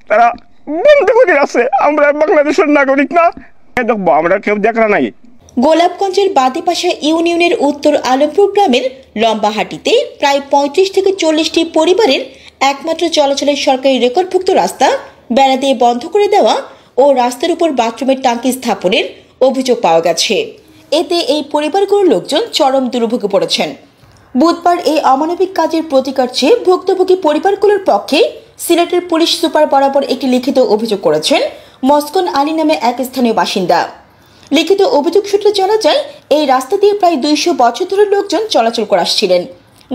তারা বন্ধ করে আছে। আমরা বাংলাদেশের নাগরিক না, দেখবো আমরা কেউ দেখা নাই। গোলাপগঞ্জের বাদিপাশা ইউনিয়নের উত্তর আলমপুর গ্রামের লম্বাহাটিতে প্রায় 35 থেকে 40টি পরিবারের একমাত্র চলাচলের সরকারি রেকর্ডভুক্ত রাস্তা বেড়া দিয়ে বন্ধ করে দেওয়া ও রাস্তার উপর বাথরুমের টাঙ্কি স্থাপনের অভিযোগ পাওয়া গেছে। এতে এই পরিবারগুলোর লোকজন চরম দুর্ভোগে পড়েছেন। বুধবার এই অমানবিক কাজের প্রতিকার চেয়ে ভুক্তভোগী পরিবারগুলোর পক্ষে সিলেটের পুলিশ সুপার বরাবর একটি লিখিত অভিযোগ করেছেন মস্কন আলী নামে এক স্থানীয় বাসিন্দা। লিখিত অভিযোগ সূত্রে জানা যায়, এই রাস্তা দিয়ে প্রায় 200 বছর ধরে লোকজন চলাচল করে আসছিলেন।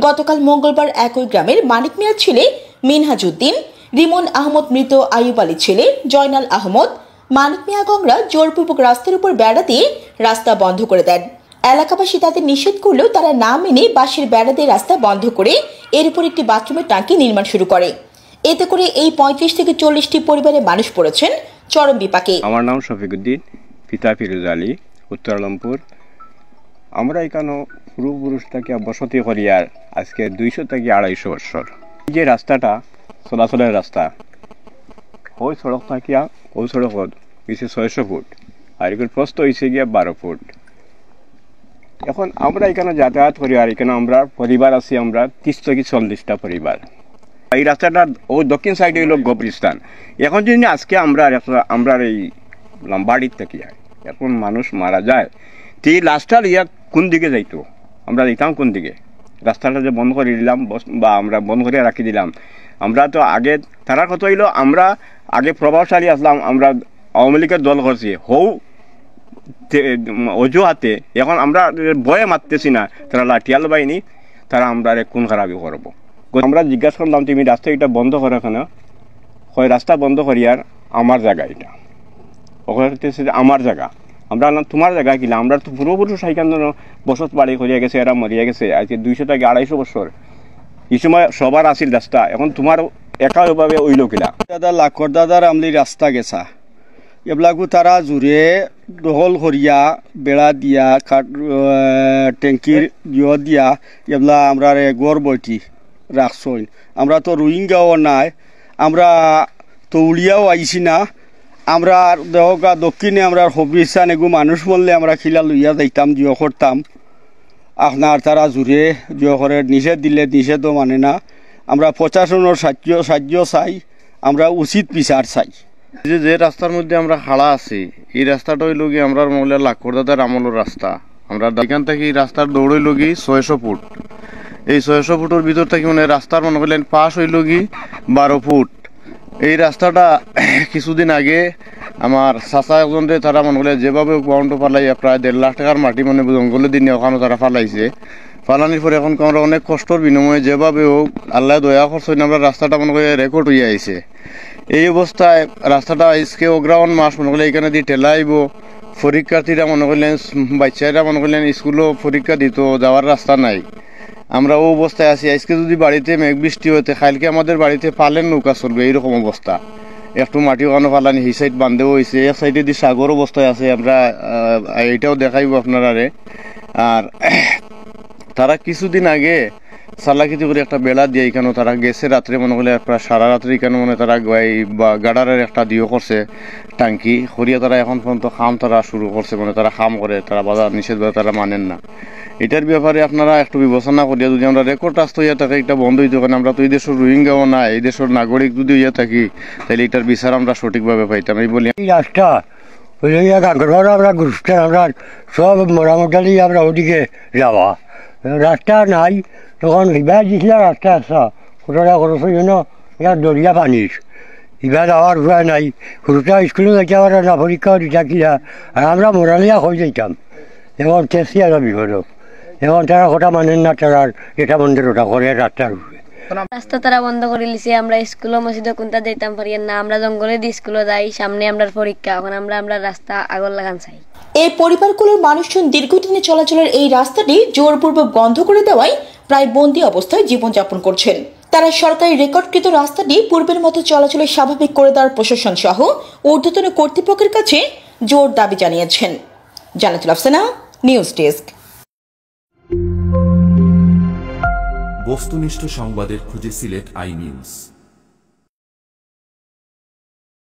গতকাল মঙ্গলবার একই গ্রামের মানিক মিয়ার ছেলে মিনহাজউদ্দিন, রিমন আহমদ মৃত আইয়ুব আলীর ছেলে জয়নাল আহমদ, মানিক মিয়া গংরা জোরপূর্বক রাস্তার উপর বেড়া দিয়ে রাস্তা বন্ধ করে দেন। এলাকাবাসী তাদের নিষেধ করলেও তারা না মেনে বাঁশের বেড়া দিয়ে রাস্তা বন্ধ করে এর উপর একটি বাথরুমের টাঙ্কি নির্মাণ শুরু করে। এতে করে এই 35 থেকে 40টি পরিবারের মানুষ পড়েছেন চরম বিপাকে। আমার নাম শফিকুদ্দিন, পিতা ফিরোজ আলী, উত্তর আলমপুর। আমরা এখানে পূর্বপুরুষ থেকে বসতি করি আর আজকে 200 থেকে 250 বছর। যে রাস্তাটা চলাচলের রাস্তা, ওই সড়ক থাকিয়া ওই সড়ক হয়েছে 600 ফুট আর এগুলো প্রস্থ হয়েছে গিয়া 12 ফুট। এখন আমরা এখানে যাতায়াত করি আর এখানে আমরা পরিবার আছি, আমরা 30 থেকে 40টা পরিবার। এই রাস্তাটা ও দক্ষিণ সাইডে হইল গোবরিস্তান। এখন যদি আজকে আমরা এই লম্বাড়ির থেকে এখন মানুষ মারা যায়, তো এই লাস্টটা ইয়া কোন দিকে যাইতো? আমরা যেতাম কোন দিকে? রাস্তাটা যে বন্ধ করে দিলাম বা আমরা বন্ধ করে রাখি দিলাম। আমরা তো আগে তারা কত হইলো, আমরা আগে প্রভাবশালী আসলাম, আমরা আওয়ামী লীগের দল করছি হৌ অজুহাতে। এখন আমরা ভয়ে মারতেছি না, তারা লাঠিয়াল বাহিনী, তারা আমরা কোন খারাপই করবো। আমরা জিজ্ঞাসা করলাম তুমি রাস্তা এটা বন্ধ করো কেন? হয় রাস্তা বন্ধ করি আর আমার জায়গা এটা, ওখানে আমার জায়গা। আমরা তোমার জায়গা কিনা? আমরা তো পূর্বপুরুষ সাইকান বসত বাড়ি করিয়া গেছে, এরা মরিয়া গেছে আজকে 200 থেকে 250 বছর। এই সময় সবার আসিল রাস্তা, এখন তোমার একাভাবে ওইল কিনা? দাদা লাখর দাদার আমলি রাস্তা গেছা, এবিলাকো তারা জোরে দখল করিয়া বেড়া দিয়া ট্যাঙ্কির দিয়া এগুলা আমরা গড় বইটি রাখছই। আমরা তো রোহিঙ্গাও নাই, আমরা তো উড়িয়াও আইছি না। আমরা দেহকা দক্ষিণে আমরা হবিসান এগু মানুষ বললে আমরা খিলা লইয়া যাইতাম, জিও করতাম। আপনার তারা জোরে জিও করে নিষেধ দিলে নিষেধও মানে না। আমরা প্রশাসনের সাহায্য চাই, আমরা উচিত বিচার চাই। যে রাস্তার মধ্যে আমরা খাড়া আছি, এই রাস্তাটা হইল গিয়ে আমরা মহিলা লাখর দাদার আমলের রাস্তা। আমরা এখান থেকে এই রাস্তার দৌড় হইল গিয়ে 600 ফুট। এই 600 ফুটের ভিতর থেকে মানে রাস্তার মনে করলেন পাশ হইল কি 12 ফুট। এই রাস্তাটা কিছুদিন আগে আমার চাচা একজন তারা মনে করলে যেভাবে বাউন্ড ফালাইয়া প্রায় 1.5 লাখ টাকার মাটি মানে জঙ্গলের দিনে ওখানে তারা ফালাইছে। ফালানির পরে এখন আমরা অনেক কষ্টর বিনিময়ে যেভাবে হোক আল্লাহ দয়া করছে আমরা রাস্তাটা মনে করে রেকর্ড হইয়া আইছে। এই অবস্থায় রাস্তাটা আজকে অগ্রাউন মাস মনে করলে এখানে দিয়ে ঠেলা আইব। পরীক্ষার্থীরা মনে করলেন, বাচ্চারা মনে করলেন স্কুলও পরীক্ষা দিত, যাওয়ার রাস্তা নাই। আমরা ও অবস্থায় আছি। আজকে যদি বাড়িতে মেঘ বৃষ্টি হতে কালকে আমাদের বাড়িতে পালেন নৌকা চলবে, এইরকম অবস্থা। একটু মাটি ওখানে ফালানি এই সাইড বান্ধেও হয়েছে, এক সাইডে দিয়ে সাগর অবস্থায় আছে। আমরা এইটাও দেখাইব আপনারা। আর তারা কিছুদিন আগে চালাকিতি করে একটা বেড়া দিয়ে এখানে তারা গেছে রাত্রে মনে করলে প্রায় সারা রাত্রে এখানে মনে তারা গাডারের একটা দিও করছে টাঙ্কি করিয়া তারা এখন পর্যন্ত খাম তারা শুরু করছে, মানে তারা খাম করে, তারা বাধা নিষেধ তারা মানেন না। এটার ব্যাপারে আপনারা একটু বিবেচনা করিয়া যদি আমরা রেকর্ড রাস্তা হইয়া থাকে এটা বন্ধ হইতে পারে। আমরা তো এই দেশের রোহিঙ্গাও না, এই দেশের নাগরিক যদি হইয়া থাকি তাহলে এটার বিচার আমরা সঠিকভাবে পাইতাম। এই বলি রাস্তা আমরা ঘুরতে আমরা সব মোটামুটি আমরা ওদিকে যাওয়া রাস্তা নাই। তখন ইবার দিছিল রাস্তা আসা কোথাও খরচ জন্য ইয়ার দরিয়া পানির ইবার যাওয়ার উপায় নাই। কোথাও স্কুলে যাইতে পারে না, পরীক্ষাও দিতা কিনা, আর আমরা মোরালিয়া হয়ে যাইতাম। এখন চেষ্টি আর বিপদ, এখন তারা কথা মানেন না, তারা এটা বন্ধের ওটা করে রাস্তার উপরে রাস্তা তারা বন্ধ করে দিছে। আমরা স্কুলও মসজিদও কোনটা যাইতাম পারি না, আমরা জঙ্গলে দিয়ে স্কুলে যাই, সামনে আমরা পরীক্ষা, এখন আমরা রাস্তা আগর লাগান চাই। এই পরিবারগুলোর মানুষজন দীর্ঘদিনে চলাচলের এই রাস্তাটি জোরপূর্বক বন্ধ করে দেওয়ায় প্রায় বন্দী অবস্থায় জীবনযাপন করছেন। তারা সরকারি রেকর্ডকৃত রাস্তাটি পূর্বের মতো চলাচলে স্বাভাবিক করে দেওয়ার প্রশাসন সহ ঊর্ধ্বতন কর্তৃপক্ষের কাছে জোর দাবি জানিয়েছেন। জান্নাতুল আফসানা, নিউজ ডেস্ক। বস্তুনিষ্ঠ সংবাদের খুঁজে সিলেট আই নিউজ।